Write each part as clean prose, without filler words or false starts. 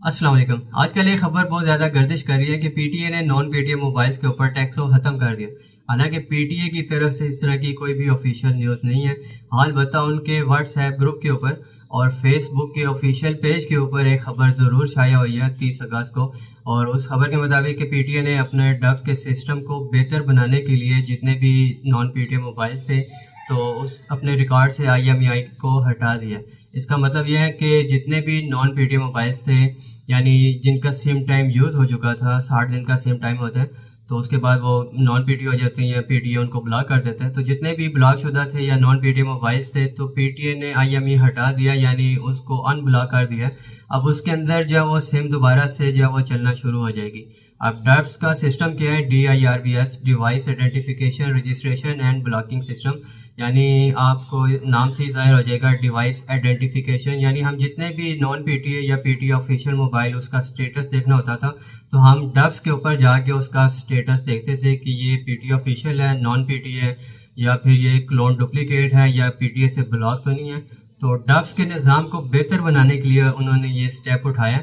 السلام علیکم۔ آج کل یہ خبر بہت زیادہ گردش کر رہی ہے کہ پی ٹی اے نے نان پی ٹی اے موبائلز کے اوپر ٹیکس کو ختم کر دیا۔ حالانکہ پی ٹی اے کی طرف سے اس طرح کی کوئی بھی آفیشیل نیوز نہیں ہے، حال بتا ان کے واٹس ایپ گروپ کے اوپر اور فیس بک کے آفیشیل پیج کے اوپر ایک خبر ضرور شائع ہوئی ہے 30 اگست کو، اور اس خبر کے مطابق کہ پی ٹی اے نے اپنے ڈب کے سسٹم کو بہتر بنانے کے لیے جتنے بھی naan P T A mobile تھے تو اس اپنے ریکارڈ سے آئی ایم ای آئی کو ہٹا دیا۔ اس کا مطلب یہ ہے کہ جتنے بھی نان پی ٹی اے موبائلس تھے، یعنی جن کا سیم ٹائم یوز ہو چکا تھا، 60 دن کا سیم ٹائم ہوتا ہے، تو اس کے بعد وہ نان پی ٹی اے ہو جاتے ہیں یا پی ٹی اے ان کو بلاک کر دیتے ہیں، تو جتنے بھی بلاک شدہ تھے یا نان پی ٹی اے موبائلس تھے تو پی ٹی اے نے آئی ایم ای ہٹا دیا، یعنی اس کو ان بلاک کر دیا۔ اب اس کے اندر جو ہے وہ سم دوبارہ سے جو ہے وہ چلنا شروع ہو جائے گی۔ اب ڈبس کا سسٹم کیا ہے؟ D I R B S, device identification registration and blocking system, یعنی آپ کو نام سے ہی ظاہر ہو جائے گا ڈیوائس آئیڈینٹیفیکیشن، یعنی ہم جتنے بھی نان پی ٹی اے یا P T A official mobile اس کا اسٹیٹس دیکھنا ہوتا تھا تو ہم ڈبس کے اوپر جا کے اس کا اسٹیٹس دیکھتے تھے کہ یہ پی ٹی اے آفیشیل ہے، نان پی ٹی اے، یا پھر یہ کلون ڈپلیکیٹ ہے یا پی ٹی اے سے بلاک تو نہیں ہے۔ تو ڈبس کے نظام کو بہتر بنانے کے لیے انہوں نے یہ اسٹیپ اٹھایا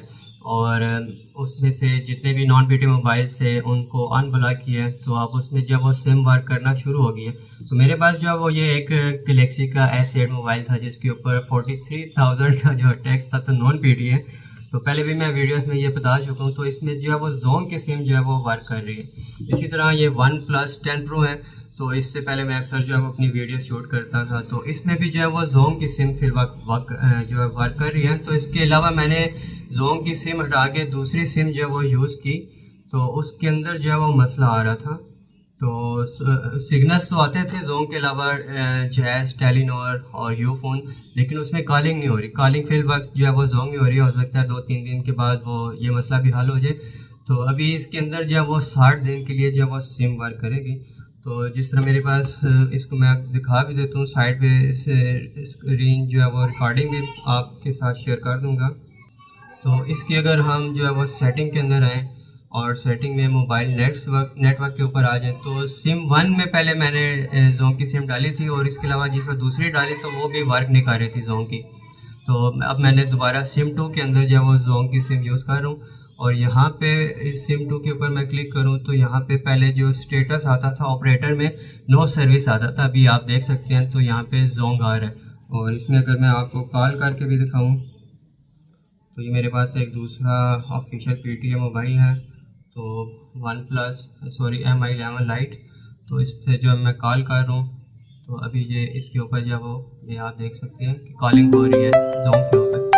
اور اس میں سے جتنے بھی نان پی ٹی موبائلس تھے ان کو ان بلاک کیا، تو اب اس میں جب وہ سم ورک کرنا شروع ہو گئی ہے۔ تو میرے پاس جو ہے وہ یہ ایک گلیکسی کا S8 موبائل تھا جس کے اوپر 43,000 کا جو ٹیکس تھا، تو نان پی ٹی ہے، تو پہلے بھی میں ویڈیوز میں یہ بتا چکا ہوں، تو اس میں جو ہے وہ زوم کی سم جو ہے وہ ورک کر رہی ہے۔ اسی طرح یہ ون پلس 10 پرو ہے، تو اس سے پہلے میں اکثر جو ہے وہ اپنی ویڈیو شوٹ کرتا تھا، تو اس میں بھی جو ہے وہ زوم کی سم فی الوقت جو ہے ورک کر رہی ہے۔ تو اس کے علاوہ میں نے زوم کی سم ہٹا کے دوسری سم جو ہے وہ یوز کی، تو اس کے اندر جو ہے وہ مسئلہ آ رہا تھا، تو سگنلس تو آتے تھے زوم کے علاوہ جیز، ٹیلینور اور یو فون، لیکن اس میں کالنگ نہیں ہو رہی۔ کالنگ فی الوقت جو ہے وہ زوم میں ہو رہی ہے، ہو سکتا ہے 2-3 دن کے بعد وہ یہ مسئلہ بھی حل ہو جائے۔ تو ابھی اس کے اندر جو ہے وہ 60 دن کے لیے جو ہے وہ سم ورک کرے گی۔ تو جس طرح میرے پاس اس کو میں دکھا بھی دیتا ہوں، سائڈ پہ اسکرین جو ہے وہ ریکارڈنگ بھی آپ کے ساتھ شیئر کر دوں گا۔ تو اس کی اگر ہم جو ہے وہ سیٹنگ کے اندر آئیں اور سیٹنگ میں موبائل نیٹ ورک کے اوپر آ جائیں، تو سم 1 میں پہلے میں نے زوم کی سم ڈالی تھی، اور اس کے علاوہ جس میں دوسری ڈالی تو وہ بھی ورک نہیں کر رہی تھی زوم کی۔ تو اب میں نے دوبارہ سم 2 کے اندر جو ہے وہ زوم کی سم یوز کر رہا ہوں، اور یہاں پہ سم 2 کے اوپر میں کلک کروں تو یہاں پہ پہلے جو اسٹیٹس آتا تھا آپریٹر میں نو سروس آتا تھا، ابھی آپ دیکھ سکتے ہیں تو یہاں پہ زونگ آ رہا ہے۔ اور اس میں اگر میں آپ کو کال کر کے بھی دکھاؤں تو یہ میرے پاس ایک دوسرا official P T A mobile ہے، تو MI11 لائٹ، تو اس پہ جو میں کال کر رہا ہوں تو ابھی یہ اس کے اوپر جو وہ یہ آپ دیکھ سکتے ہیں کہ کالنگ ہو رہی ہے زوم کے اوپر۔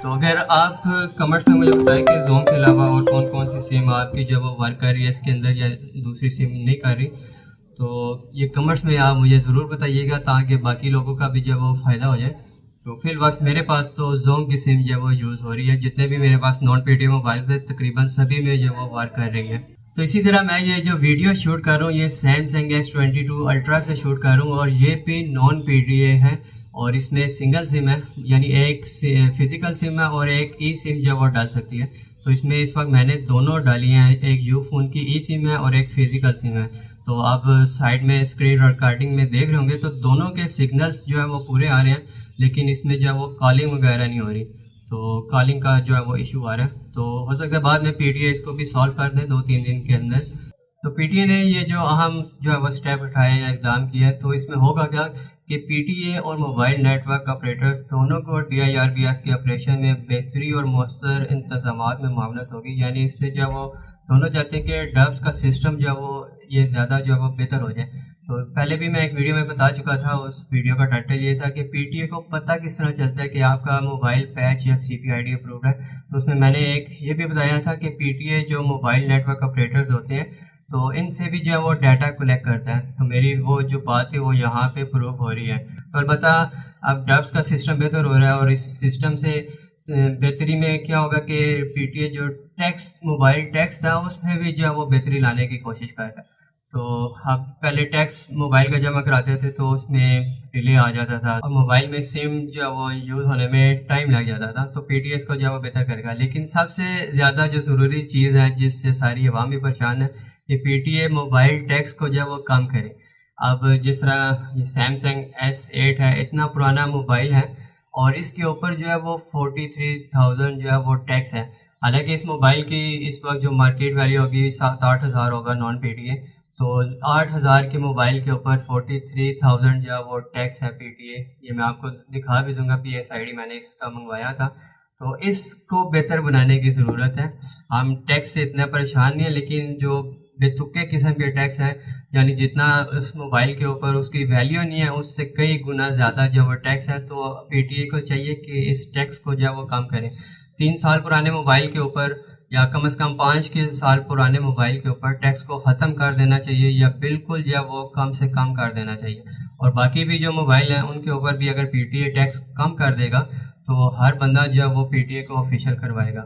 تو اگر آپ کمنٹس میں مجھے بتائیں کہ زوم کے علاوہ اور کون کون سی سم آپ کی جو وہ ورک کر رہی ہے اس کے اندر یا دوسری سم نہیں کر رہی، تو یہ کمنٹس میں آپ مجھے ضرور بتائیے گا تاکہ باقی لوگوں کا بھی جو وہ فائدہ ہو جائے۔ تو فی الوقت میرے پاس تو زوم کی سم جو وہ یوز ہو رہی ہے، جتنے بھی میرے پاس non P T A mobile تھے تقریباً سبھی میں جو وہ ورک کر رہی ہے۔ تو اسی طرح میں یہ جو ویڈیو شوٹ کر رہا ہوں یہ سیمسنگ S22 الٹرا سے شوٹ کر رہا ہوں، اور یہ بھی نان پی ٹی اے ہے، اور اس میں سنگل سم ہے، یعنی ایک فزیکل سم ہے اور ایک ای سم جو وہ ڈال سکتی ہے۔ تو اس میں اس وقت میں نے دونوں ڈالی ہیں، ایک یو فون کی ای سم ہے اور ایک فزیکل سم ہے۔ تو آپ سائڈ میں اسکرین ریکارڈنگ میں دیکھ رہے ہوں گے تو دونوں کے سگنلز جو ہے وہ پورے آ رہے ہیں، لیکن اس میں جو ہے وہ کالنگ وغیرہ نہیں ہو رہی، تو کالنگ کا جو ہے وہ ایشو آ رہا ہے۔ تو ہو سکتا ہے بعد میں پی ٹی اے اس کو بھی سالو کر دیں 2-3 دن کے اندر۔ تو پی ٹی اے نے یہ جو اہم جو ہے وہ اسٹیپ اٹھائے یا اقدام کیا ہے، تو اس میں ہوگا کیا کہ پی ٹی اے اور موبائل نیٹ ورک آپریٹرز دونوں کو D I R B S کے آپریشن میں بہتری اور مؤثر انتظامات میں معاونت ہوگی، یعنی اس سے جو ہے وہ دونوں چاہتے ہیں کہ ڈبس کا سسٹم جو ہے وہ یہ زیادہ جو ہے وہ بہتر ہو جائے۔ تو پہلے بھی میں ایک ویڈیو میں بتا چکا تھا، اس ویڈیو کا ٹائٹل یہ تھا کہ پی ٹی اے کو پتہ کس طرح چلتا ہے کہ آپ کا موبائل پیچ یا سی پی آئی ڈی اپروڈ ہے۔ تو اس میں نے ایک یہ بھی بتایا تھا کہ پی ٹی اے جو موبائل نیٹ ورک آپریٹرز ہوتے ہیں تو ان سے بھی جو ہے وہ ڈیٹا کلیکٹ کرتا ہے، تو میری وہ جو بات ہے وہ یہاں پہ پروو ہو رہی ہے۔ تو البتہ اب ڈبس کا سسٹم بہتر ہو رہا ہے، اور اس سسٹم سے بہتری میں کیا ہوگا کہ پی ٹی اے جو موبائل ٹیکس تھا اس میں بھی جو ہے وہ بہتری لانے کی کوشش کر رہا ہے۔ تو اب پہلے ٹیکس موبائل کا جمع کراتے تھے تو اس میں ڈیلے آ جاتا تھا، اور موبائل میں سم جو ہے وہ یوز ہونے میں ٹائم لگ جاتا تھا، تو پی ٹی ایس کو جو ہے وہ بہتر کرے گا۔ لیکن سب سے زیادہ جو ضروری چیز ہے جس سے ساری عوام بھی پریشان ہے کہ P T A mobile tax کو جو ہے وہ کم کرے۔ اب جس طرح یہ سیمسنگ S8 ہے، اتنا پرانا موبائل ہے، اور اس کے اوپر جو ہے وہ 43,000 جو ہے وہ ٹیکس ہے۔ حالانکہ اس موبائل کی اس وقت جو مارکیٹ ویلیو ہوگی 7-8 ہزار ہوگا نان پی ٹی اے، تو 8 ہزار کے موبائل کے اوپر 43,000 جو وہ ٹیکس ہے پی ٹی اے. یہ میں آپ کو دکھا بھی دوں گا، پی ایس آئی ڈی میں نے اس کا منگوایا تھا. تو اس کو بہتر بنانے کی ضرورت ہے. ہم ٹیکس سے اتنا پریشان نہیں ہیں، لیکن جو بے تکے قسم کے ٹیکس ہیں، یعنی جتنا اس موبائل کے اوپر اس کی ویلیو نہیں ہے اس سے کئی گنا زیادہ جو وہ ٹیکس ہے، تو پی ٹی اے کو چاہیے کہ اس ٹیکس کو جو وہ کم کریں. 3 سال پرانے موبائل کے اوپر یا کم از کم 5 سال پرانے موبائل کے اوپر ٹیکس کو ختم کر دینا چاہیے، یا بالکل جو وہ کم سے کم کر دینا چاہیے. اور باقی بھی جو موبائل ہیں ان کے اوپر بھی اگر پی ٹی اے ٹیکس کم کر دے گا تو ہر بندہ جو ہے وہ پی ٹی اے کو آفیشیل کروائے گا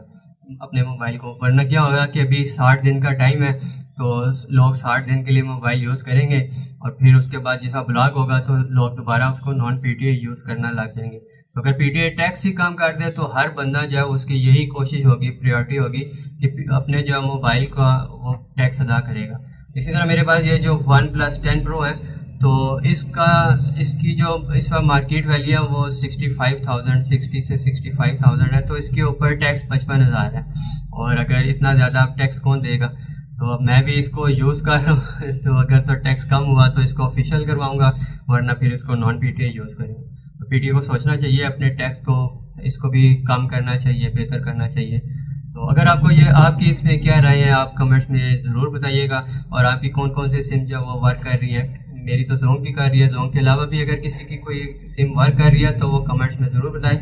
اپنے موبائل کو. ورنہ کیا ہوگا کہ ابھی 60 دن کا ٹائم ہے، تو لوگ 60 دن کے لیے موبائل یوز کریں گے، اور پھر اس کے بعد جیسا بلاک ہوگا تو لوگ دوبارہ اس کو نان پی ٹی اے یوز کرنا لگ جائیں گے. تو اگر پی ٹی اے ٹیکس ہی کم کر دے تو ہر بندہ جو ہے اس کی یہی کوشش ہوگی، پریورٹی ہوگی کہ اپنے جو موبائل کا وہ ٹیکس ادا کرے گا. اسی طرح میرے پاس یہ جو OnePlus 10 Pro ہے، تو اس کی جو اس وقت مارکیٹ ویلیو ہے وہ 65,000 60 سے 65,000 ہے. تو اس کے اوپر ٹیکس 55,000 ہے، اور اگر اتنا زیادہ ٹیکس کون دے گا؟ تو میں بھی اس کو یوز کر رہا ہوں. تو اگر تو ٹیکس کم ہوا تو اس کو آفیشیل کرواؤں گا، ورنہ پھر اس کو نان پی ٹی اے یوز کریں گے. تو پی ٹی اے کو سوچنا چاہیے اپنے ٹیکس کو، اس کو بھی کم کرنا چاہیے، بہتر کرنا چاہیے. تو اگر آپ کو آپ کی اس میں کیا رائے ہے آپ کمنٹس میں ضرور بتائیے گا. اور آپ کی کون کون سے سم جو وہ ورک کر رہی ہیں؟ میری تو زونگ کی کر رہی ہے، زونگ کے علاوہ بھی اگر کسی کی کوئی سم ورک کر رہی ہے تو وہ کمنٹس میں ضرور بتائیں.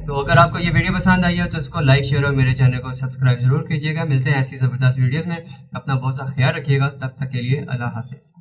تو اگر آپ کو یہ ویڈیو پسند آئی ہے تو اس کو لائک شیئر اور میرے چینل کو سبسکرائب ضرور کیجیے گا. ملتے ہیں ایسی زبردست ویڈیوز میں. اپنا بہت سا خیال رکھیے گا. تب تک کے لیے اللہ حافظ.